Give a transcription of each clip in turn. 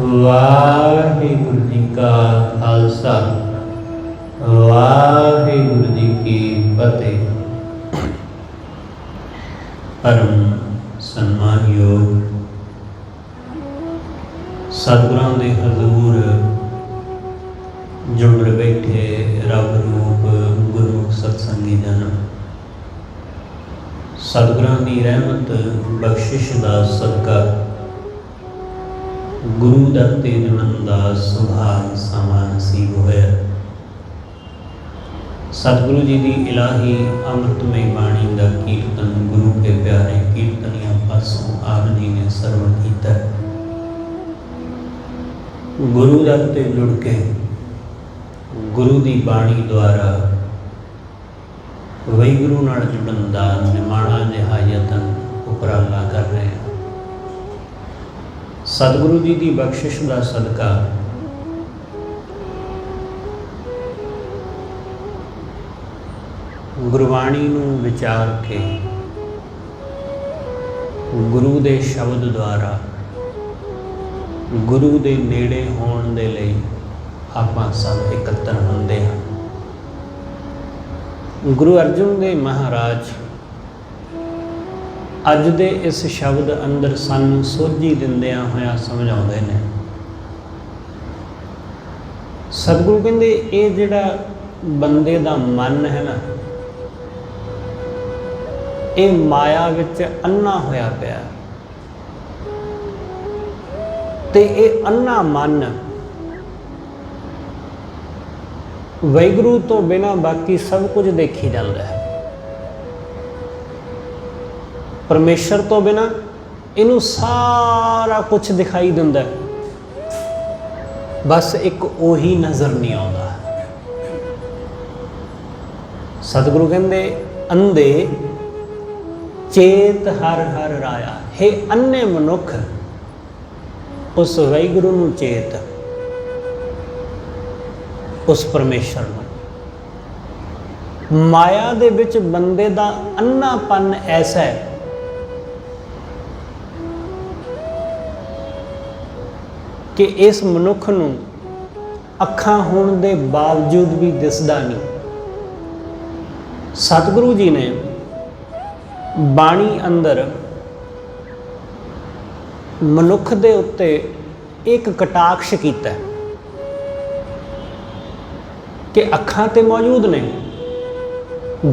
वाहिगुरु जी का खालसा वाहिगुरु जी की फतेह। परम सन्मानयोग सतगुरां दे हजूर जुड़ बैठे रब रूप गुरमुख सत्संगी जन, सतगुरां दी रहमत बख्शिश दा सदका गुरु दत्ते जन्म दा सुभाग समा नसीब होया। सतगुरु जी की इलाही अमृतमय बाणी का कीर्तन गुरु के प्यारे कीर्तनिया पासों आप जी ने सरवण किया। गुरु दत्ते जुड़ के गुरु की बाणी द्वारा वाहिगुरु नाल जुड़न का निमाणा जिहा यतन उपराला कर रहे हैं। सतगुरु जी की बख्शिश का सदका गुरबाणी नूं विचार के गुरु के शब्द द्वारा गुरु के नेड़े होने दे लई आपां सब एकत्र होंदे हां। गुरु अर्जन देव महाराज अज दे इस शब्द अंदर सानू सोझी दिंदियां होया समझाउंदे ने। सतगुरु कहंदे ये जिहड़ा बंदे दा मन है ना, ये माया विच अन्ना होया पिया ते ये अन्ना मन वाहिगुरु तो बिना बाकी सब कुछ देखी जाता है। परमेश्वर तो बिना इनू सारा कुछ दिखाई दिंदा है, बस एक ओही नज़र नहीं आता। सतगुरु कहंदे अंधे चेत हर हर राया। हे अन्ने मनुख उस वाहिगुरु नूं चेत, उस परमेश्वर नूं। माया दे विच बंदे दा अन्नापन ऐसा है कि इस मनुख नूं अखां होण दे बावजूद भी दिसदा नहीं। सतगुरु जी ने बाणी अंदर मनुख दे उत्ते एक कटाक्ष कीता कि अखां ते मौजूद ने,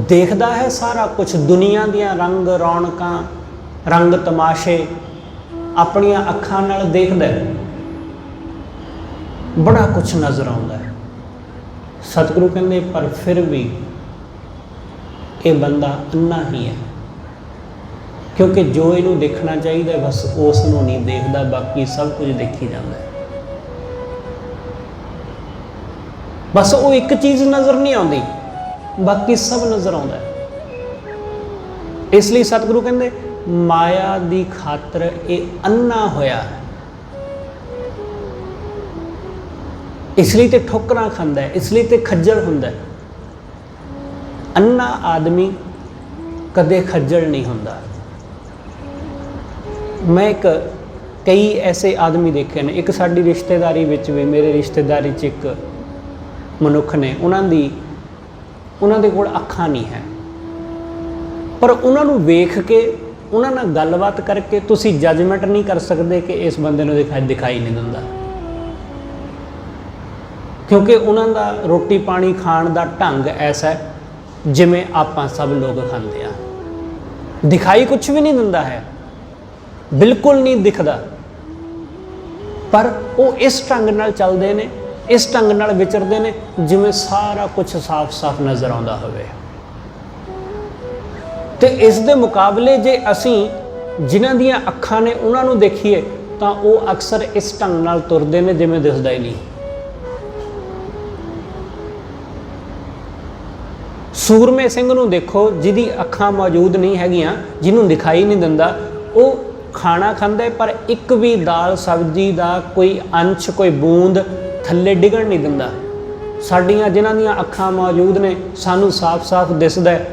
देखदा है सारा कुछ, दुनिया दियां रंग रौनकां रंग तमाशे अपनियां अखां नाल देखदा है, बड़ा कुछ नज़र आउंदा है। सतगुरु कहंदे पर फिर भी ये बंदा अन्ना ही है, क्योंकि जो इनू देखना चाहिए बस उस नूं नहीं देखदा, बाकी सब कुछ देखी जाता है। बस वो एक चीज़ नज़र नहीं आती, बाकी सब नज़र आता है। इसलिए सतगुरु कहंदे माया दी खातर ये अन्ना होया है, इसलिए तो ठोकरां खांदा है, इसलिए तो खज्जल हुंदा है। अन्ना आदमी कदे खज्जल नहीं हुंदा। मैं कई ऐसे आदमी देखे ने, एक साडी रिश्तेदारी विच भी, मेरे रिश्तेदारी च एक मनुख ने, उन्हां दे कोल अखां नहीं है, पर उन्हां नूं वेख के उन्हां नाल गलबात करके तुसीं जजमेंट नहीं कर सकते कि इस बंदे नूं दिखाई नहीं दिंदा, क्योंकि उन्हां दा रोटी पानी खाण दा ढंग ऐसा है जिमें आपां सब लोग खांदे आ। दिखाई कुछ भी नहीं दिंदा है, बिल्कुल नहीं दिखदा, पर वो इस ढंग नाल चलदे ने, इस ढंग नाल विचरदे ने जिवें सारा कुछ साफ साफ नज़र आउंदा होवे। ते इस दे मुकाबले जे असीं जिन्हां दियां अखां ने उन्हां नूं देखीए तां वो अक्सर इस ढंग नाल तुरदे ने जिवें दिसदा ही नहीं। सूरमे सिंह नूं देखो, जिहदी अखां मौजूद नहीं हैगियां, जिन्हों दिखाई नहीं दिंदा, वो खाना खांदा है पर एक भी दाल सब्जी का कोई अंश कोई बूंद थल्ले डिगण नहीं दिंदा। साडियां जिन्हां दियां अखां मौजूद ने सानू साफ साफ दिसदा है,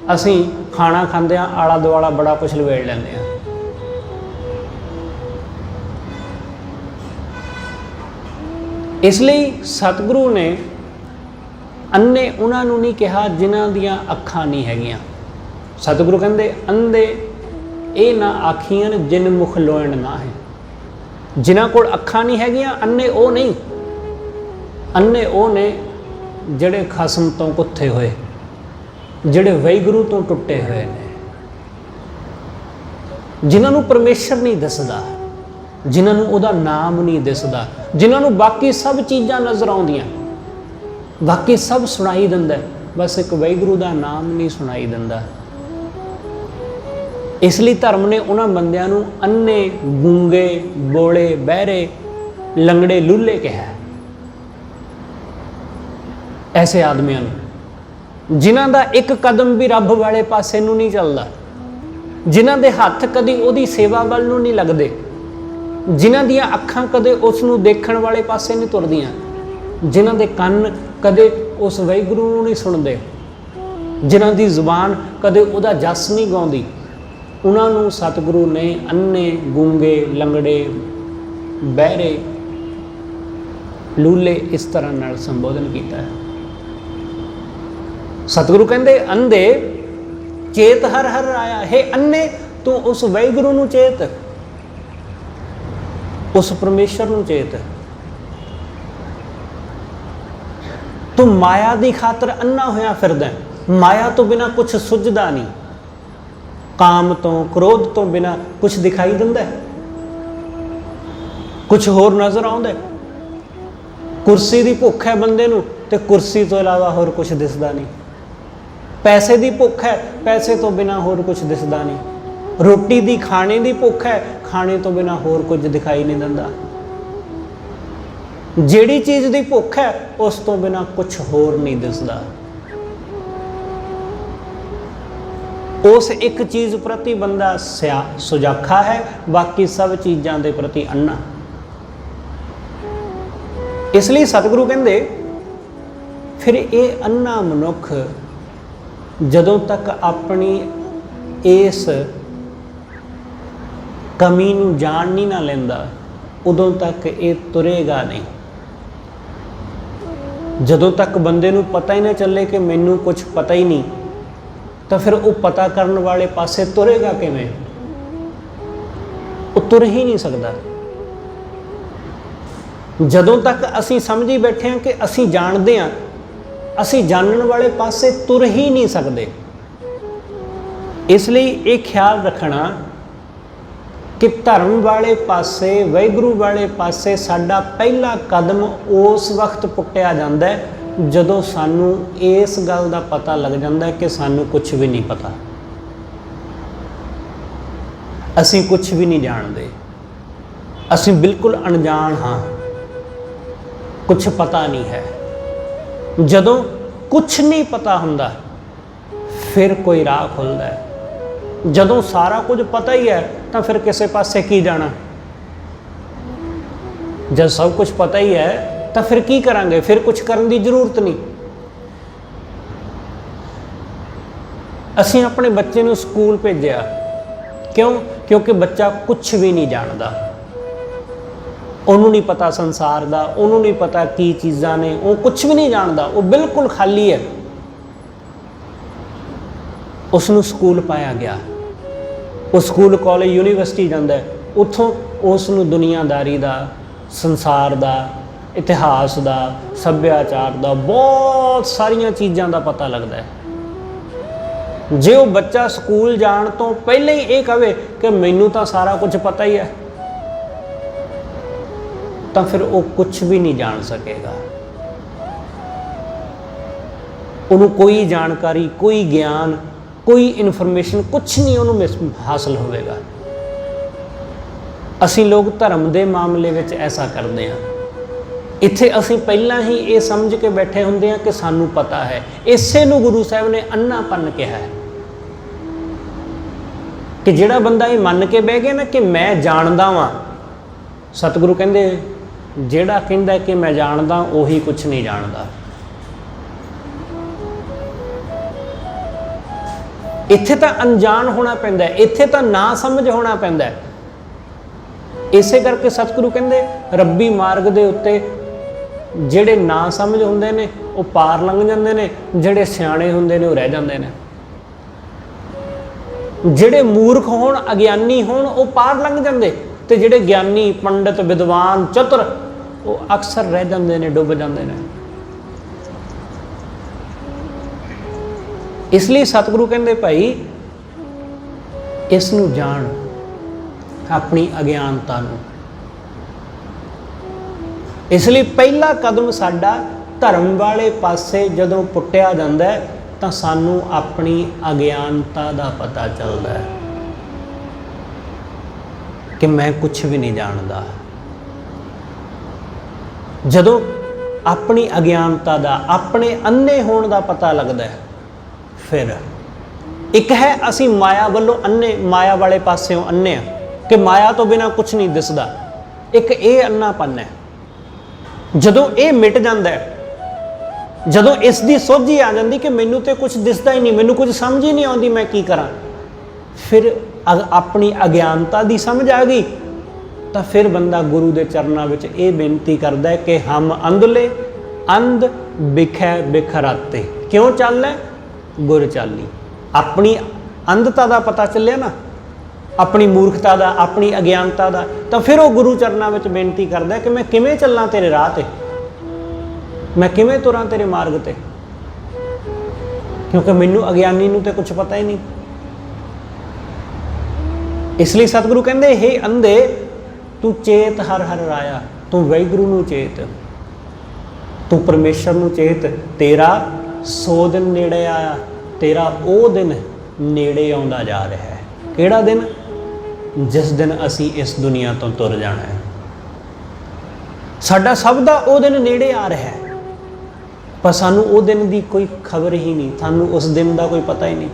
असीं खाना खांदे आला दुआला बड़ा कुछ लवेड़ लैंदे आ। ਇਸ ਲਈ ਸਤਿਗੁਰੂ ਨੇ ਅੰਨੇ ਉਹਨਾਂ ਨੂੰ ਨਹੀਂ ਕਿਹਾ ਜਿਨ੍ਹਾਂ ਦੀਆਂ ਅੱਖਾਂ ਨਹੀਂ ਹੈਗੀਆਂ। ਸਤਿਗੁਰੂ ਕਹਿੰਦੇ ਅੰਧੇ ਇਹ ਨਾ ਆਖੀਆਂ ਜਿਨ ਮੁਖ ਲੋਇਣ ਨਾ ਹੈ। ਜਿਨ੍ਹਾਂ ਕੋਲ ਅੱਖਾਂ ਨਹੀਂ ਹੈਗੀਆਂ ਅੰਨੇ ਉਹ ਨਹੀਂ। ਅੰਨੇ ਉਹ ਨੇ ਜਿਹੜੇ ਖਸਮ ਤੋਂ ਕੁੱਥੇ ਹੋਏ, ਜਿਹੜੇ ਵਾਹਿਗੁਰੂ ਤੋਂ ਟੁੱਟੇ ਹੋਏ ਨੇ, ਜਿਨ੍ਹਾਂ ਨੂੰ ਪਰਮੇਸ਼ਰ ਨਹੀਂ ਦਿਸਦਾ, ਜਿਨ੍ਹਾਂ ਨੂੰ ਉਹਦਾ ਨਾਮ ਨਹੀਂ ਦਿਸਦਾ, ਜਿਨ੍ਹਾਂ ਨੂੰ ਬਾਕੀ ਸਭ ਚੀਜ਼ਾਂ ਨਜ਼ਰ ਆਉਂਦੀਆਂ, ਬਾਕੀ ਸਭ ਸੁਣਾਈ ਦਿੰਦਾ, ਬਸ ਇੱਕ ਵਾਹਿਗੁਰੂ ਦਾ ਨਾਮ ਨਹੀਂ ਸੁਣਾਈ ਦਿੰਦਾ। ਇਸ ਲਈ ਧਰਮ ਨੇ ਉਹਨਾਂ ਬੰਦਿਆਂ ਨੂੰ ਅੰਨੇ, ਗੂੰਗੇ, ਬੋਲੇ, ਬਹਿਰੇ, ਲੰਗੜੇ, ਲੂਲੇ ਕਿਹਾ। ਐਸੇ ਆਦਮੀਆਂ ਨੂੰ ਜਿਨ੍ਹਾਂ ਦਾ ਇੱਕ ਕਦਮ ਵੀ ਰੱਬ ਵਾਲੇ ਪਾਸੇ ਨੂੰ ਨਹੀਂ ਚੱਲਦਾ, ਜਿਨ੍ਹਾਂ ਦੇ ਹੱਥ ਕਦੀ ਉਹਦੀ ਸੇਵਾ ਵੱਲ ਨੂੰ ਨਹੀਂ ਲੱਗਦੇ, ਜਿਨ੍ਹਾਂ ਦੀਆਂ ਅੱਖਾਂ ਕਦੇ ਉਸ ਨੂੰ ਦੇਖਣ ਵਾਲੇ ਪਾਸੇ ਨਹੀਂ ਤੁਰਦੀਆਂ, ਜਿਨ੍ਹਾਂ ਦੇ ਕੰਨ ਕਦੇ ਉਸ ਵਾਹਿਗੁਰੂ ਨੂੰ ਨਹੀਂ ਸੁਣਦੇ, ਜਿਨ੍ਹਾਂ ਦੀ ਜ਼ੁਬਾਨ ਕਦੇ ਉਹਦਾ ਜਸ ਨਹੀਂ ਗਾਉਂਦੀ, ਉਹਨਾਂ ਨੂੰ ਸਤਿਗੁਰੂ ਨੇ ਅੰਨੇ, ਗੂੰਗੇ, ਲੰਗੜੇ, ਬਹਿਰੇ, ਲੂਲੇ ਇਸ ਤਰ੍ਹਾਂ ਨਾਲ ਸੰਬੋਧਨ ਕੀਤਾ ਹੈ। ਸਤਿਗੁਰੂ ਕਹਿੰਦੇ ਅੰਧੇ ਚੇਤ ਹਰ ਹਰ ਆਇਆ। ਹੈ ਅੰਨੇ ਤੂੰ ਉਸ ਵਾਹਿਗੁਰੂ ਨੂੰ ਚੇਤ, ਉਸ ਪਰਮੇਸ਼ਰ ਨੂੰ ਚੇਤ। ਤੂੰ ਮਾਇਆ ਦੀ ਖਾਤਰ ਅੰਨਾ ਹੋਇਆ ਫਿਰਦਾ, ਮਾਇਆ ਤੋਂ ਬਿਨਾਂ ਕੁਛ ਸੁੱਝਦਾ ਨਹੀਂ, ਕਾਮ ਤੋਂ, ਕ੍ਰੋਧ ਤੋਂ ਬਿਨਾਂ ਕੁਛ ਦਿਖਾਈ ਦਿੰਦਾ, ਕੁਛ ਹੋਰ ਨਜ਼ਰ ਆਉਂਦਾ। ਕੁਰਸੀ ਦੀ ਭੁੱਖ ਹੈ ਬੰਦੇ ਨੂੰ ਤੇ ਕੁਰਸੀ ਤੋਂ ਇਲਾਵਾ ਹੋਰ ਕੁਛ ਦਿਸਦਾ ਨਹੀਂ। ਪੈਸੇ ਦੀ ਭੁੱਖ ਹੈ, ਪੈਸੇ ਤੋਂ ਬਿਨਾਂ ਹੋਰ ਕੁਛ ਦਿਸਦਾ ਨਹੀਂ। ਰੋਟੀ ਦੀ, ਖਾਣੇ ਦੀ ਭੁੱਖ ਹੈ, ਖਾਣੇ ਤੋਂ ਬਿਨਾਂ ਹੋਰ ਕੁਝ ਦਿਖਾਈ ਨਹੀਂ ਦਿੰਦਾ। ਜਿਹੜੀ ਚੀਜ਼ ਦੀ ਭੁੱਖ ਹੈ ਉਸ ਤੋਂ ਬਿਨਾਂ ਕੁਛ ਹੋਰ ਨਹੀਂ ਦਿਸਦਾ। ਉਸ ਇੱਕ ਚੀਜ਼ ਪ੍ਰਤੀ ਬੰਦਾ ਸੁਜਾਖਾ ਹੈ, ਬਾਕੀ ਸਭ ਚੀਜ਼ਾਂ ਦੇ ਪ੍ਰਤੀ ਅੰਨਾ। ਇਸ ਲਈ ਸਤਿਗੁਰੂ ਕਹਿੰਦੇ ਫਿਰ ਇਹ ਅੰਨਾ ਮਨੁੱਖ ਜਦੋਂ ਤੱਕ ਆਪਣੀ ਇਸ ਕਮੀ ਨੂੰ ਜਾਣ ਨਹੀਂ ਨਾ ਲੈਂਦਾ, ਉਦੋਂ ਤੱਕ ਇਹ ਤੁਰੇਗਾ ਨਹੀਂ। ਜਦੋਂ ਤੱਕ ਬੰਦੇ ਨੂੰ ਪਤਾ ਹੀ ਨਾ ਚੱਲੇ ਕਿ ਮੈਨੂੰ ਕੁਝ ਪਤਾ ਹੀ ਨਹੀਂ, ਤਾਂ ਫਿਰ ਉਹ ਪਤਾ ਕਰਨ ਵਾਲੇ ਪਾਸੇ ਤੁਰੇਗਾ ਕਿਵੇਂ? ਉਹ ਤੁਰ ਹੀ ਨਹੀਂ ਸਕਦਾ। ਜਦੋਂ ਤੱਕ ਅਸੀਂ ਸਮਝੀ ਬੈਠੇ ਹਾਂ ਕਿ ਅਸੀਂ ਜਾਣਦੇ ਹਾਂ, ਅਸੀਂ ਜਾਣਨ ਵਾਲੇ ਪਾਸੇ ਤੁਰ ਹੀ ਨਹੀਂ ਸਕਦੇ। ਇਸ ਲਈ ਇਹ ਖਿਆਲ ਰੱਖਣਾ ਕਿ ਧਰਮ ਵਾਲੇ ਪਾਸੇ, ਵਾਹਿਗੁਰੂ ਵਾਲੇ ਪਾਸੇ ਸਾਡਾ ਪਹਿਲਾ ਕਦਮ ਉਸ ਵਕਤ ਪੁੱਟਿਆ ਜਾਂਦਾ ਹੈ ਜਦੋਂ ਸਾਨੂੰ ਇਸ ਗੱਲ ਦਾ ਪਤਾ ਲੱਗ ਜਾਂਦਾ ਕਿ ਸਾਨੂੰ ਕੁਝ ਵੀ ਨਹੀਂ ਪਤਾ, ਅਸੀਂ ਕੁਝ ਵੀ ਨਹੀਂ ਜਾਣਦੇ, ਅਸੀਂ ਬਿਲਕੁਲ ਅਣਜਾਣ ਹਾਂ, ਕੁਝ ਪਤਾ ਨਹੀਂ ਹੈ। ਜਦੋਂ ਕੁਝ ਨਹੀਂ ਪਤਾ ਹੁੰਦਾ ਫਿਰ ਕੋਈ ਰਾਹ ਖੁੱਲ੍ਹਦਾ ਹੈ। ਜਦੋਂ ਸਾਰਾ ਕੁਝ ਪਤਾ ਹੀ ਹੈ ਤਾਂ ਫਿਰ ਕਿਸੇ ਪਾਸੇ ਕੀ ਜਾਣਾ? ਜਦ ਸਭ ਕੁਝ ਪਤਾ ਹੀ ਹੈ ਤਾਂ ਫਿਰ ਕੀ ਕਰਾਂਗੇ? ਫਿਰ ਕੁਝ ਕਰਨ ਦੀ ਜ਼ਰੂਰਤ ਨਹੀਂ। ਅਸੀਂ ਆਪਣੇ ਬੱਚੇ ਨੂੰ ਸਕੂਲ ਭੇਜਿਆ, ਕਿਉਂ? ਕਿਉਂਕਿ ਬੱਚਾ ਕੁਝ ਵੀ ਨਹੀਂ ਜਾਣਦਾ, ਉਹਨੂੰ ਨਹੀਂ ਪਤਾ ਸੰਸਾਰ ਦਾ, ਉਹਨੂੰ ਨਹੀਂ ਪਤਾ ਕੀ ਚੀਜ਼ਾਂ ਨੇ, ਉਹ ਕੁਝ ਵੀ ਨਹੀਂ ਜਾਣਦਾ, ਉਹ ਬਿਲਕੁਲ ਖਾਲੀ ਹੈ। ਉਸ ਨੂੰ ਸਕੂਲ ਪਾਇਆ ਗਿਆ, ਉਹ ਸਕੂਲ, ਕਾਲਜ, ਯੂਨੀਵਰਸਿਟੀ ਜਾਂਦਾ, ਉੱਥੋਂ ਉਸ ਨੂੰ ਦੁਨੀਆਦਾਰੀ ਦਾ, ਸੰਸਾਰ ਦਾ, ਇਤਿਹਾਸ ਦਾ, ਸੱਭਿਆਚਾਰ ਦਾ, ਬਹੁਤ ਸਾਰੀਆਂ ਚੀਜ਼ਾਂ ਦਾ ਪਤਾ ਲੱਗਦਾ ਹੈ। ਜੇ ਉਹ ਬੱਚਾ ਸਕੂਲ ਜਾਣ ਤੋਂ ਪਹਿਲਾਂ ਹੀ ਇਹ ਕਹੇ ਕਿ ਮੈਨੂੰ ਤਾਂ ਸਾਰਾ ਕੁਝ ਪਤਾ ਹੀ ਹੈ, ਤਾਂ ਫਿਰ ਉਹ ਕੁਝ ਵੀ ਨਹੀਂ ਜਾਣ ਸਕੇਗਾ। ਉਹਨੂੰ ਕੋਈ ਜਾਣਕਾਰੀ, ਕੋਈ ਗਿਆਨ, ਕੋਈ ਇਨਫੋਰਮੇਸ਼ਨ, ਕੁਝ ਨਹੀਂ ਉਹਨੂੰ ਹਾਸਲ ਹੋਵੇਗਾ। ਅਸੀਂ ਲੋਕ ਧਰਮ ਦੇ ਮਾਮਲੇ ਵਿੱਚ ਐਸਾ ਕਰਦੇ ਹਾਂ। ਇੱਥੇ ਅਸੀਂ ਪਹਿਲਾਂ ਹੀ ਇਹ ਸਮਝ ਕੇ ਬੈਠੇ ਹੁੰਦੇ ਹਾਂ ਕਿ ਸਾਨੂੰ ਪਤਾ ਹੈ। ਇਸੇ ਨੂੰ ਗੁਰੂ ਸਾਹਿਬ ਨੇ ਅੰਨਾਪਨ ਕਿਹਾ ਹੈ ਕਿ ਜਿਹੜਾ ਬੰਦਾ ਇਹ ਮੰਨ ਕੇ ਬਹਿ ਗਿਆ ਨਾ ਕਿ ਮੈਂ ਜਾਣਦਾ ਵਾਂ, ਸਤਿਗੁਰੂ ਕਹਿੰਦੇ ਜਿਹੜਾ ਕਹਿੰਦਾ ਕਿ ਮੈਂ ਜਾਣਦਾ ਉਹੀ ਕੁਝ ਨਹੀਂ ਜਾਣਦਾ। ਇੱਥੇ ਤਾਂ ਅਣਜਾਣ ਹੋਣਾ ਪੈਂਦਾ, ਇੱਥੇ ਤਾਂ ਨਾ ਸਮਝ ਹੋਣਾ ਪੈਂਦਾ। ਇਸੇ ਕਰਕੇ ਸਤਿਗੁਰੂ ਕਹਿੰਦੇ ਰੱਬੀ ਮਾਰਗ ਦੇ ਉੱਤੇ ਜਿਹੜੇ ਨਾ ਸਮਝ ਹੁੰਦੇ ਨੇ ਉਹ ਪਾਰ ਲੰਘ ਜਾਂਦੇ ਨੇ, ਜਿਹੜੇ ਸਿਆਣੇ ਹੁੰਦੇ ਨੇ ਉਹ ਰਹਿ ਜਾਂਦੇ ਨੇ। ਜਿਹੜੇ ਮੂਰਖ ਹੋਣ, ਅਗਿਆਨੀ ਹੋਣ, ਉਹ ਪਾਰ ਲੰਘ ਜਾਂਦੇ, ਤੇ ਜਿਹੜੇ ਗਿਆਨੀ, ਪੰਡਿਤ, ਵਿਦਵਾਨ, ਚਤੁਰ, ਉਹ ਅਕਸਰ ਰਹਿ ਜਾਂਦੇ ਨੇ, ਡੁੱਬ ਜਾਂਦੇ ਨੇ। ਇਸ ਲਈ ਸਤਿਗੁਰੂ ਕਹਿੰਦੇ ਭਾਈ ਇਸ ਨੂੰ ਜਾਣ, ਆਪਣੀ ਅਗਿਆਨਤਾ ਨੂੰ। ਇਸ ਲਈ ਪਹਿਲਾ ਕਦਮ ਸਾਡਾ ਧਰਮ ਵਾਲੇ ਪਾਸੇ ਜਦੋਂ ਪੁੱਟਿਆ ਜਾਂਦਾ ਹੈ ਤਾਂ ਸਾਨੂੰ ਆਪਣੀ ਅਗਿਆਨਤਾ ਦਾ ਪਤਾ ਚੱਲਦਾ ਹੈ ਕਿ ਮੈਂ ਕੁਛ ਵੀ ਨਹੀਂ ਜਾਣਦਾ। ਜਦੋਂ ਆਪਣੀ ਅਗਿਆਨਤਾ ਦਾ, ਆਪਣੇ ਅੰਨੇ ਹੋਣ ਦਾ ਪਤਾ ਲੱਗਦਾ ਹੈ, ਫਿਰ ਇੱਕ ਹੈ ਅਸੀਂ ਮਾਇਆ ਵੱਲੋਂ ਅੰਨੇ, ਮਾਇਆ ਵਾਲੇ ਪਾਸਿਓਂ ਅੰਨੇ ਆ ਕਿ ਮਾਇਆ ਤੋਂ ਬਿਨਾਂ ਕੁਛ ਨਹੀਂ ਦਿਸਦਾ। ਇੱਕ ਇਹ ਅੰਨਾਪਨ ਹੈ। ਜਦੋਂ ਇਹ ਮਿਟ ਜਾਂਦਾ ਹੈ, ਜਦੋਂ ਇਸ ਦੀ ਸੋਝੀ ਆ ਜਾਂਦੀ ਕਿ ਮੈਨੂੰ ਤੇ ਕੁਝ ਦਿਸਦਾ ਹੀ ਨਹੀਂ, ਮੈਨੂੰ ਕੁਝ ਸਮਝ ਹੀ ਨਹੀਂ ਆਉਂਦੀ, ਮੈਂ ਕੀ ਕਰਾਂ, ਫਿਰ ਆਪਣੀ ਅਗਿਆਨਤਾ ਦੀ ਸਮਝ ਆ ਗਈ ਤਾਂ ਫਿਰ ਬੰਦਾ ਗੁਰੂ ਦੇ ਚਰਨਾਂ ਵਿੱਚ ਇਹ ਬੇਨਤੀ ਕਰਦਾ ਹੈ ਕਿ ਹਮ ਅੰਧਲੇ ਅੰਧ ਬਿਖੈ ਬਿਖਰਾਤੇ, ਕਿਉਂ ਚੱਲੈ ਗੁਰ ਚਾਲੀ। ਆਪਣੀ ਅੰਧਤਾ ਦਾ ਪਤਾ ਚੱਲਿਆ ਨਾ, ਆਪਣੀ ਮੂਰਖਤਾ ਦਾ, ਆਪਣੀ ਅਗਿਆਨਤਾ ਦਾ, ਤਾਂ ਫਿਰ ਉਹ ਗੁਰੂ ਚਰਨਾਂ ਵਿੱਚ ਬੇਨਤੀ ਕਰਦਾ ਕਿ ਮੈਂ ਕਿਵੇਂ ਚੱਲਾਂ ਤੇਰੇ ਰਾਹ ਤੇ, ਮੈਂ ਕਿਵੇਂ ਤੁਰਾਂ ਤੇਰੇ ਮਾਰਗ ਤੇ, ਕਿਉਂਕਿ ਮੈਨੂੰ ਅਗਿਆਨੀ ਨੂੰ ਤੇ ਕੁਝ ਪਤਾ ਹੀ ਨਹੀਂ। ਇਸ ਲਈ ਸਤਿਗੁਰੂ ਕਹਿੰਦੇ ਹੇ ਅੰਧੇ ਤੂੰ ਚੇਤ ਹਰ ਹਰ ਰਾਇਆ, ਤੂੰ ਵਾਹਿਗੁਰੂ ਨੂੰ ਚੇਤ, ਤੂੰ ਪਰਮੇਸ਼ਰ ਨੂੰ ਚੇਤ, ਤੇਰਾ ਸੋ ਦਿਨ ਨੇੜੇ ਆਇਆ, ਤੇਰਾ ਉਹ ਦਿਨ ਨੇੜੇ ਆਉਂਦਾ ਜਾ ਰਿਹਾ ਹੈ। ਕਿਹੜਾ ਦਿਨ? ਜਿਸ ਦਿਨ ਅਸੀਂ ਇਸ ਦੁਨੀਆ ਤੋਂ ਤੁਰ ਜਾਣਾ ਹੈ। ਸਾਡਾ ਸਭ ਦਾ ਉਹ ਦਿਨ ਨੇੜੇ ਆ ਰਿਹਾ ਹੈ, ਪਰ ਸਾਨੂੰ ਉਹ ਦਿਨ ਦੀ ਕੋਈ ਖਬਰ ਹੀ ਨਹੀਂ, ਸਾਨੂੰ ਉਸ ਦਿਨ ਦਾ ਕੋਈ ਪਤਾ ਹੀ ਨਹੀਂ।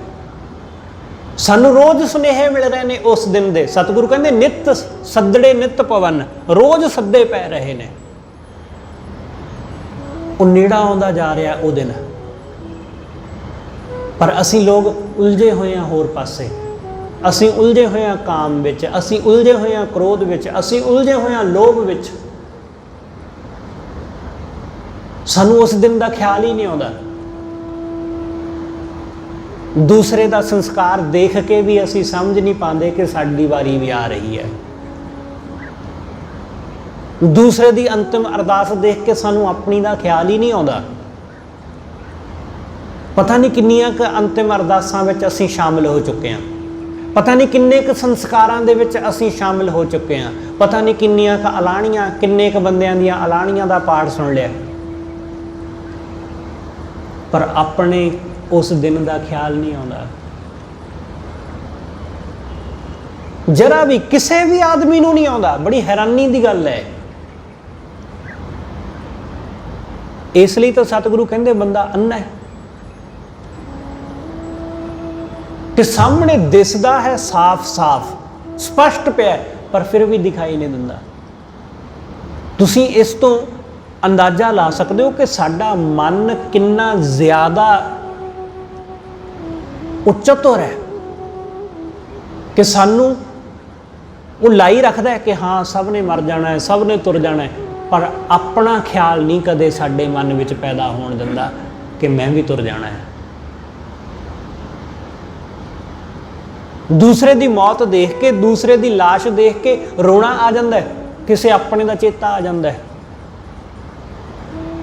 ਸਾਨੂੰ ਰੋਜ਼ ਸੁਨੇਹੇ ਮਿਲ ਰਹੇ ਨੇ ਉਸ ਦਿਨ ਦੇ। ਸਤਿਗੁਰੂ ਕਹਿੰਦੇ ਨਿਤ ਸੱਦੜੇ ਨਿਤ ਪਵਨ, ਰੋਜ਼ ਸੱਦੇ ਪੈ ਰਹੇ ਨੇ। ਉਹ ਨੇੜਾ ਆਉਂਦਾ ਜਾ ਰਿਹਾ ਉਹ ਦਿਨ, ਪਰ ਅਸੀਂ ਲੋਕ ਉਲਝੇ ਹੋਏ ਹਾਂ ਹੋਰ ਪਾਸੇ। ਅਸੀਂ ਉਲਝੇ ਹੋਏ ਹਾਂ ਕਾਮ ਵਿੱਚ, ਅਸੀਂ ਉਲਝੇ ਹੋਏ ਹਾਂ ਕ੍ਰੋਧ ਵਿੱਚ, ਅਸੀਂ ਉਲਝੇ ਹੋਏ ਹਾਂ ਲੋਭ ਵਿੱਚ। ਸਾਨੂੰ ਉਸ ਦਿਨ ਦਾ ਖਿਆਲ ਹੀ ਨਹੀਂ ਆਉਂਦਾ। ਦੂਸਰੇ ਦਾ ਸੰਸਕਾਰ ਦੇਖ ਕੇ ਵੀ ਅਸੀਂ ਸਮਝ ਨਹੀਂ ਪਾਉਂਦੇ ਕਿ ਸਾਡੀ ਵਾਰੀ ਵੀ ਆ ਰਹੀ ਹੈ। ਦੂਸਰੇ ਦੀ ਅੰਤਿਮ ਅਰਦਾਸ ਦੇਖ ਕੇ ਸਾਨੂੰ ਆਪਣੀ ਦਾ ਖਿਆਲ ਹੀ ਨਹੀਂ ਆਉਂਦਾ। ਪਤਾ ਨਹੀਂ ਕਿੰਨੀਆਂ ਕੁ ਅੰਤਿਮ ਅਰਦਾਸਾਂ ਵਿੱਚ ਅਸੀਂ ਸ਼ਾਮਿਲ ਹੋ ਚੁੱਕੇ ਹਾਂ, ਪਤਾ ਨਹੀਂ ਕਿੰਨੇ ਕੁ ਸੰਸਕਾਰਾਂ ਦੇ ਵਿੱਚ ਅਸੀਂ ਸ਼ਾਮਿਲ ਹੋ ਚੁੱਕੇ ਹਾਂ, ਪਤਾ ਨਹੀਂ ਕਿੰਨੀਆਂ ਕੁ ਅਲਾਣੀਆਂ, ਕਿੰਨੇ ਕੁ ਬੰਦਿਆਂ ਦੀਆਂ ਅਲਾਣੀਆਂ ਦਾ ਪਾਠ ਸੁਣ ਲਿਆ, ਪਰ ਆਪਣੇ ਉਸ ਦਿਨ ਦਾ ਖਿਆਲ ਨਹੀਂ ਆਉਂਦਾ। ਜਰਾ ਵੀ ਕਿਸੇ ਵੀ ਆਦਮੀ ਨੂੰ ਨਹੀਂ ਆਉਂਦਾ। ਬੜੀ ਹੈਰਾਨੀ ਦੀ ਗੱਲ ਹੈ। ਇਸ ਲਈ ਤਾਂ ਸਤਿਗੁਰੂ ਕਹਿੰਦੇ ਬੰਦਾ ਅੰਨਾ ਹੈ ਕਿ ਸਾਹਮਣੇ ਦਿਸਦਾ ਹੈ ਸਾਫ਼-ਸਾਫ਼, ਸਪਸ਼ਟ ਪਿਆ, ਪਰ ਫਿਰ ਵੀ ਦਿਖਾਈ ਨਹੀਂ ਦਿੰਦਾ। ਤੁਸੀਂ ਇਸ ਤੋਂ ਅੰਦਾਜ਼ਾ ਲਾ ਸਕਦੇ ਹੋ ਕਿ ਸਾਡਾ ਮਨ ਕਿੰਨਾ ਜ਼ਿਆਦਾ ਉਚਤੁਰ ਹੈ ਕਿ ਸਾਨੂੰ ਉਹ ਲਾਈ ਰੱਖਦਾ ਹੈ ਕਿ ਹਾਂ ਸਭ ਨੇ ਮਰ ਜਾਣਾ ਹੈ, ਸਭ ਨੇ ਤੁਰ ਜਾਣਾ ਹੈ, ਪਰ ਆਪਣਾ ਖਿਆਲ ਨਹੀਂ ਕਦੇ ਸਾਡੇ ਮਨ ਵਿੱਚ ਪੈਦਾ ਹੋਣ ਦਿੰਦਾ ਕਿ ਮੈਂ ਵੀ ਤੁਰ ਜਾਣਾ ਹੈ। ਦੂਸਰੇ ਦੀ ਮੌਤ ਦੇਖ ਕੇ, ਦੂਸਰੇ ਦੀ ਲਾਸ਼ ਦੇਖ ਕੇ ਰੋਣਾ ਆ ਜਾਂਦਾ ਹੈ, ਕਿਸੇ ਆਪਣੇ ਦਾ ਚੇਤਾ ਆ ਜਾਂਦਾ ਹੈ,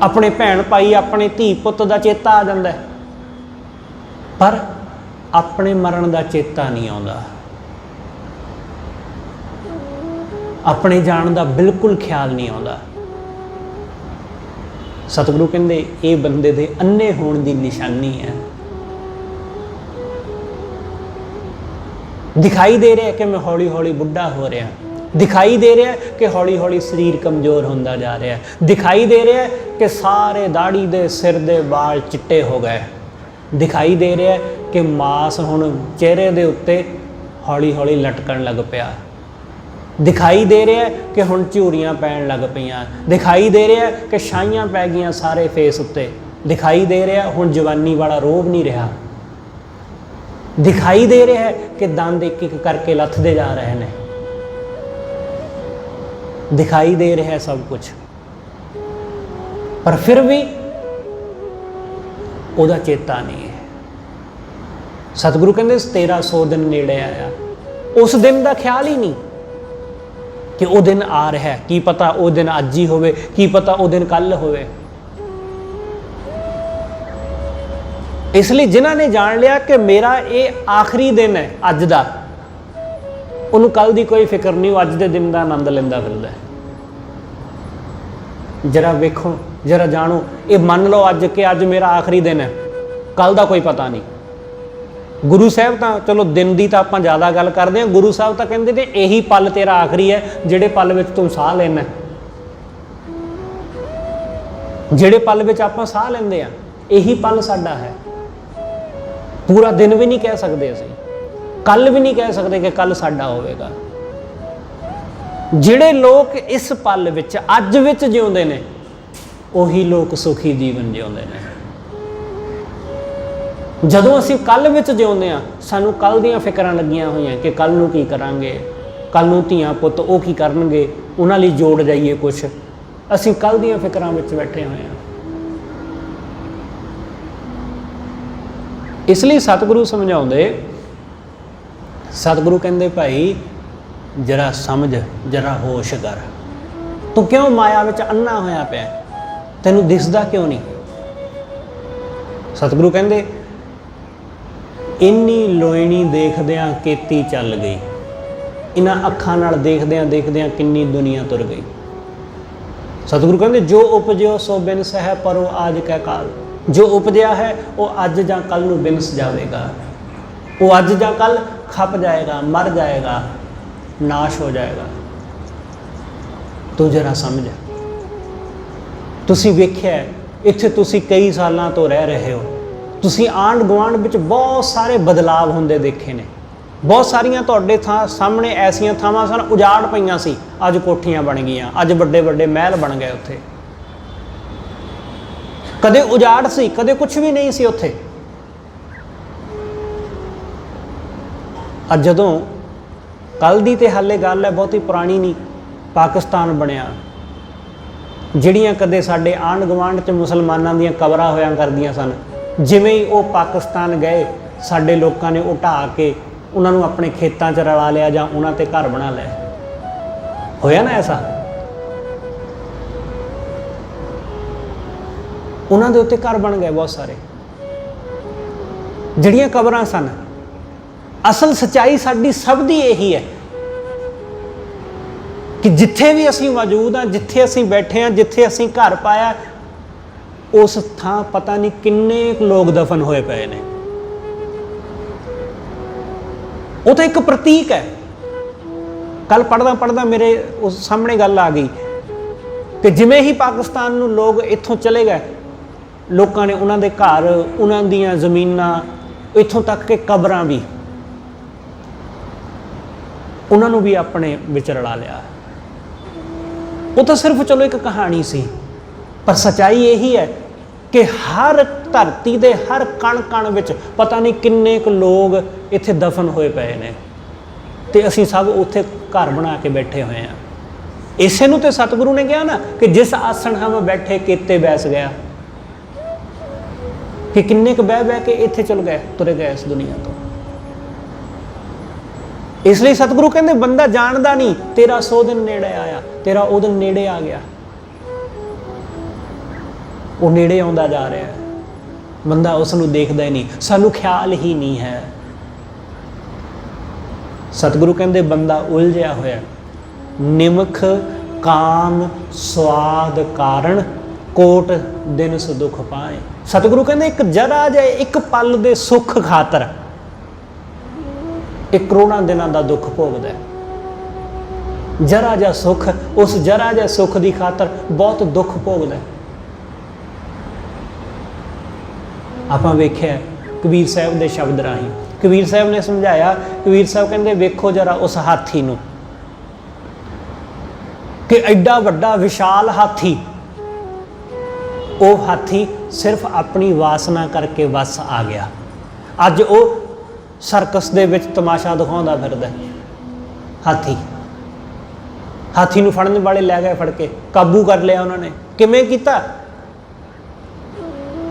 ਆਪਣੇ ਭੈਣ ਭਾਈ, ਆਪਣੇ ਧੀ ਪੁੱਤ ਦਾ ਚੇਤਾ ਆ ਜਾਂਦਾ ਹੈ, ਪਰ ਆਪਣੇ ਮਰਨ ਦਾ ਚੇਤਾ ਨਹੀਂ ਆਉਂਦਾ। ਆਪਣੇ ਜਾਣ ਦਾ ਬਿਲਕੁਲ ਖਿਆਲ ਨਹੀਂ ਆਉਂਦਾ। ਸਤਿਗੁਰੂ ਕਹਿੰਦੇ ਇਹ ਬੰਦੇ ਦੇ ਅੰਨੇ ਹੋਣ ਦੀ ਨਿਸ਼ਾਨੀ ਹੈ। ਦਿਖਾਈ ਦੇ ਰਿਹਾ ਕਿ ਮੈਂ ਹੌਲੀ ਹੌਲੀ ਬੁੱਢਾ ਹੋ ਰਿਹਾ, ਦਿਖਾਈ ਦੇ ਰਿਹਾ ਕਿ ਹੌਲੀ ਹੌਲੀ ਸਰੀਰ ਕਮਜ਼ੋਰ ਹੁੰਦਾ ਜਾ ਰਿਹਾ, ਦਿਖਾਈ ਦੇ ਰਿਹਾ ਕਿ ਸਾਰੇ ਦਾੜੀ ਦੇ ਸਿਰ ਦੇ ਵਾਲ ਚਿੱਟੇ ਹੋ ਗਏ, ਦਿਖਾਈ ਦੇ ਰਿਹਾ ਕਿ ਮਾਸ ਹੁਣ ਚਿਹਰੇ ਦੇ ਉੱਤੇ ਹੌਲੀ ਹੌਲੀ ਲਟਕਣ ਲੱਗ ਪਿਆ, ਦਿਖਾਈ ਦੇ ਰਿਹਾ ਕਿ ਹੁਣ ਝੂਰੀਆਂ ਪੈਣ ਲੱਗ ਪਈਆਂ, ਦਿਖਾਈ ਦੇ ਰਿਹਾ ਕਿ ਛਾਈਆਂ ਪੈ ਗਈਆਂ ਸਾਰੇ ਫੇਸ ਉੱਤੇ, ਦਿਖਾਈ ਦੇ ਰਿਹਾ ਹੁਣ ਜਵਾਨੀ ਵਾਲਾ ਰੋਬ ਨਹੀਂ ਰਿਹਾ, ਦਿਖਾਈ ਦੇ ਰਿਹਾ ਹੈ ਕਿ ਦੰਦ ਇੱਕ ਇੱਕ ਕਰਕੇ ਲੱਥਦੇ ਜਾ ਰਹੇ ਨੇ, ਦਿਖਾਈ ਦੇ ਰਿਹਾ ਹੈ ਸਭ ਕੁਝ। पर फिर भी ਉਹਦਾ ਚੇਤਾ नहीं है। सतगुरु कहते 1300 दिन नेड़े आया, उस दिन का ख्याल ही नहीं कि वो दिन आ रहा है, की पता वो दिन अज ही होवे, की पता वो दिन कल होवे। इसलिए जिन्हों ने जान लिया कि मेरा ये आखिरी दिन है अज का, उन्होंने कल की कोई फिक्र नहीं, अज के दिन का आनंद लेंदा फिरदा है। जरा वेखो, जरा जानो, ये मान लो अज के अज मेरा आखिरी दिन है, कल का कोई पता नहीं। गुरु साहब तो चलो दिन की तो आप ज़्यादा गल करते हैं, गुरु साहब तो कहते थे यही पल तेरा आखिरी है जिहड़े पल में तू साह लेना, जिहड़े पल में आप साह लेंदे आ यही पल साडा है। पूरा दिन भी नहीं कह सकते असीं, कल भी नहीं कह सकते कि कल साडा होवेगा। जिहड़े लोग इस पल विच अज विच जिउंदे ने उही लोग सुखी जीवन जिउंदे ने। जदों असीं कल विच जिउंदे आ, सानूं कल दीआं फिकरां लगियां होईआं कि कल नूं की करांगे, कल नूं धीआं पुत्त ओह की करनगे, उन्हां लई जोड़ जाइए कुछ। असीं कल दीआं फिकरां विच बैठे होए आ। इसलिए सतगुरु समझाउंदे, सतगुरु कहंदे भाई जरा समझ, जरा होश कर, तू क्यों माया विच अन्ना होया पिया, तैनूं दिसदा क्यों नहीं। सतगुरु कहंदे इन्नी लोइनी देखदियां केती चल गई, इन्हां अखां नाल देखदियां देखदियां किन्नी दुनिया तुर गई। सतगुरु कहंदे जो उपजियो सो बिनस है परो आज कै काल, जो उपजिया है वो अज जां कल नूं बिनस जाएगा, वो अज जां कल खप जाएगा, मर जाएगा, नाश हो जाएगा। तू जरा समझ। तुसीं वेख्या इत्थे तुसीं कई सालां तो रह रहे हो, तुसीं आंढ गुआंढ विच बहुत सारे बदलाव हुंदे देखे ने, बहुत सारियां तुहाडे सामने ऐसियां थावां सन उजाड़ पईयां सी, अज कोठियां बन गईयां, अज वड्डे वड्डे महल बन गए उत्थे। कदे उजाड़ सी, कदे कुछ भी नहीं सी उत्थे। अज जदों कल दी ते हाले गल है, बहुती पुरानी नहीं, पाकिस्तान बनिया, जिहड़ियां कदे साडे आंढ गुआंढ च मुसलमानां दीयां कबरां होया करदियां सन, जिवें ही वो पाकिस्तान गए साडे लोकां ने वो ढा के उन्हां नूं अपने खेतां च रला लिया जां उन्हां ते घर बना लिया। होया ना ऐसा, उन्हां दे उत्ते घर बन गए बहुत सारे। जिहड़ियां कबरां सन, असल सच्चाई साडी सब दी यही है कि जिथे भी असीं मौजूद हाँ, जिथे असीं बैठे हाँ, जिथे असीं घर पाया, उस थां पता नहीं किन्ने लोग दफन होए पे ने। वो तो एक प्रतीक है। कल पढ़दा पढ़दा मेरे उस सामने गल आ गई कि जिमें ही पाकिस्तान नूं लोग इत्थों चले गए, लोगों ने उन्हां दे घर, उन्हां दीयां ज़मीनां, इत्थों तक के कबरां भी उन्हां नूं भी अपने विच रला लिया। वो तो सिर्फ चलो एक कहानी सी, पर सच्चाई यही है कि हर धरती के हर कण कण विच पता नहीं किन्ने क लोग इत्थे दफन होए पे ने, ते असीं सब उत्थे घर बना के बैठे हुए हैं। इसे नूं ते सतगुरु ने कहा ना कि जिस आसन हम बैठे केते बैस गया, कि किन्ने क बह बह के इत्थे चल गए, तुरे गए इस दुनिया तो। इसलिए सतगुरु कहते बंदा जानता नहीं, तेरा 100 दिन नेड़े आया, तेरा वो दिन नेड़े आ गया, वो नेड़े आउंदा जा रहा है, बंदा उसनूं देखदा ही नहीं, सानू ख्याल ही नहीं है। सतगुरु कहते बंदा उलझिया होया, निमख काम स्वाद कारण कोट दिन सुख पाए। सतगुरु कहते एक जरा जे एक पल दे सुख खातर एक करोड़ां दिनां दा दुख भोगदा है। जरा जा सुख, उस जरा जा सुख की खातर बहुत दुख भोगदा है। आपां वेख्या कबीर साहब के शब्द राही, कबीर साहब ने समझाया, कबीर साहब कहते वेखो जरा उस हाथी नूं कि एडा वड्डा विशाल हाथी, वो हाथी सिर्फ अपनी वासना करके वस आ गया। अज वो सर्कस दे विच तमाशा दिखाउंदा फिरदा हाथी, हाथी नूं फड़न वाले लै गए, फड़ के काबू कर लिया उन्होंने। किवें कीता?